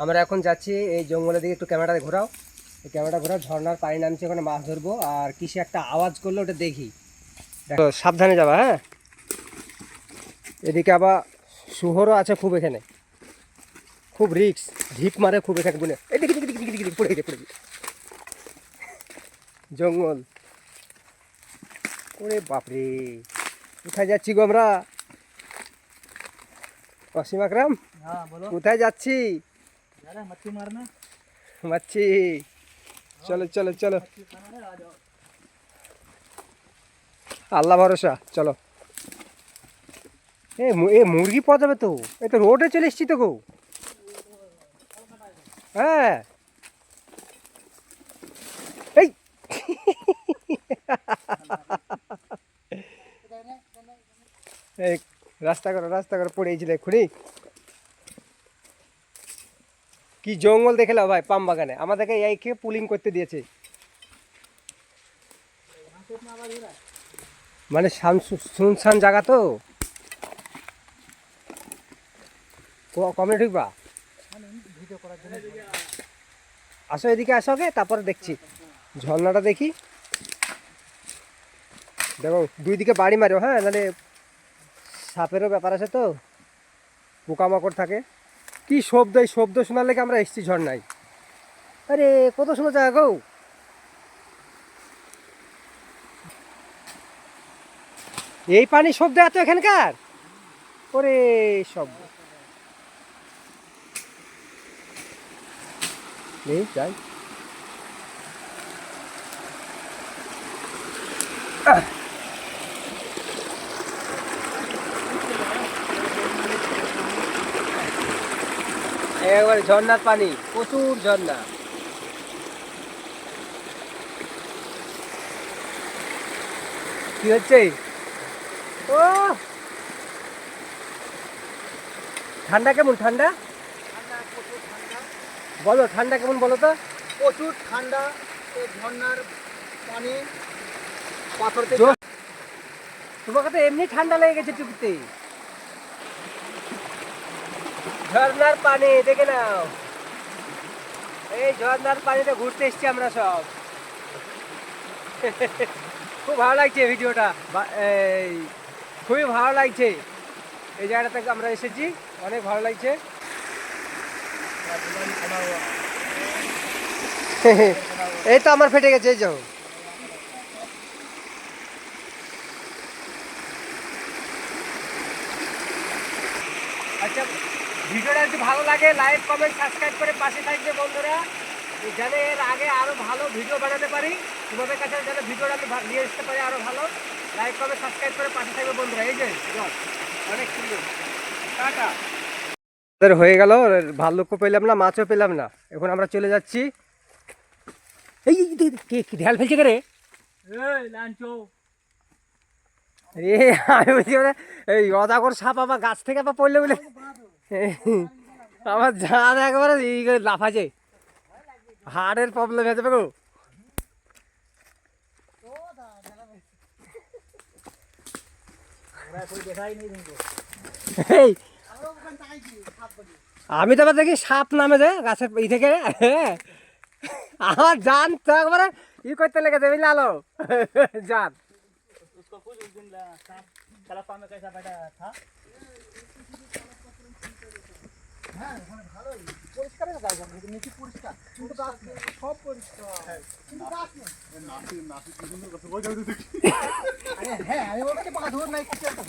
আমরা এখন যাচ্ছি এই জঙ্গলের দিকে, একটু ক্যামেরাটা ঘোরাও, এই ক্যামেরাটা ঘোরাও। ঝর্ণার পানি নামছে, ওখানে মাছ ধরবো। আর কিসে একটা আওয়াজ করলো, ওটা দেখি। দেখো সাবধানে যাবা, হ্যাঁ। এদিকে আবার শুয়োরও আছে খুব, এখানে খুব রিক্স, ঢিপ মারে খুব এখানে বলে। এদিকে দিকে দিকে দিকে দিকে পড়ে গেছে, পড়ে গেছে জঙ্গল। ওরে বাপরে, কোথায় যাচ্ছি গো আমরা? অসীম আকরাম, কোথায় যাচ্ছি? মাছি, চলো চলো চলো, আল্লাহ ভরসা, চলো। এ মুরগি পাওয়া যাবে তো, এ তো রোডে চলে এসছি তো গো। হ্যাঁ, এই এই রাস্তা করো পড়েছিল এক্ষুনি। কি জঙ্গল দেখে নাও ভাই, পাম বাগানে আমাদেরকে এই খেয়ে পুলিং করতে দিয়েছে। মানে শুনশান জায়গা তো, কমে ঢুকবা। আসো এদিকে, আসো গে, তারপরে দেখছি ঝর্ণাটা দেখি। দেখো দুই দিকে বাড়ি মারো, হ্যাঁ, নাহলে সাপেরও ব্যাপার আছে তো, পোকামাকড় থাকে। কি শব্দ, এই শব্দ শোনার লেগে আমরা এসছি ঝর্ণায়। আরে কত সুন্দর জায়গা গো। এই পানি শব্দ এত এখানকার, ওরে শব্দ নেই, যাই। একবারে ঝর্ণার পানি, প্রচুর ঝর্ণা। কি হচ্ছে? ও ঠান্ডা কেমন? ঠান্ডা বলো, ঠান্ডা কেমন বলো তো? প্রচুর ঠান্ডা। ঝর্ণার পানি পাথরতে। তোমাকে তো এমনি ঠান্ডা লেগে গেছে টুপিতে। ঝর্ণার পানি দেখে নাও, এই ঝর্ণার পানিতে ঘুরতে এসছি আমরা সব। খুব ভালো লাগছে ভিডিওটা, এই খুবই ভালো লাগছে। এই জায়গাটাতে আমরা এসেছি, অনেক ভালো লাগছে। এই তো আমার ফেটে গেছে, এই যাও। আচ্ছা, ভিডিওটা যদি ভালো লাগে লাইক কমেন্ট সাবস্ক্রাইব করে পাশে থাকবে বন্ধুরা, যাতে এর আগে আরো ভালো ভিডিও বানাতে পারি। তোমাদের কাছে যাতে ভিডিওটা আমি নিয়ে আসতে পারি আরো ভালো। লাইক কমেন্ট সাবস্ক্রাইব করে পাশে থাকবে বন্ধুরা। এই যে অনেক সুন্দর, টাটা। হয়ে গেল, ভাল্লুকও পেলাম না, মাছও পেলাম না। এখন আমরা চলে যাচ্ছি। এই কি ঢেল ফেলছে রে? রে আমি বলছি মানে এই অজাগর সাপ আবার গাছ থেকে আবার পড়লে বলে আমার জান একেবারে এই লাফাছে, হার্টের প্রবলেম হয়ে যাবে গো। এই আমি তো আবার দেখি সাপ নামে যায় গাছের ই থেকে, আমার জান তো একবারে ই করতে লেগেছে, বুঝলে আলো জান। उसको कुछ उस दिन कलपा में कैसा बैठा था। হ্যাঁ ওখানে ভালোই পরিষ্কার জায়গা, কিন্তু নিচে পরিষ্কার, কিন্তু গাছ নেই, সব পরিষ্কার, কিন্তু গাছ নেই। নাসি নাসি বিভিন্ন কথা বলে দেখি। আরে হ্যাঁ, আমি বলছি বাঁধর নাই কিছু একটা।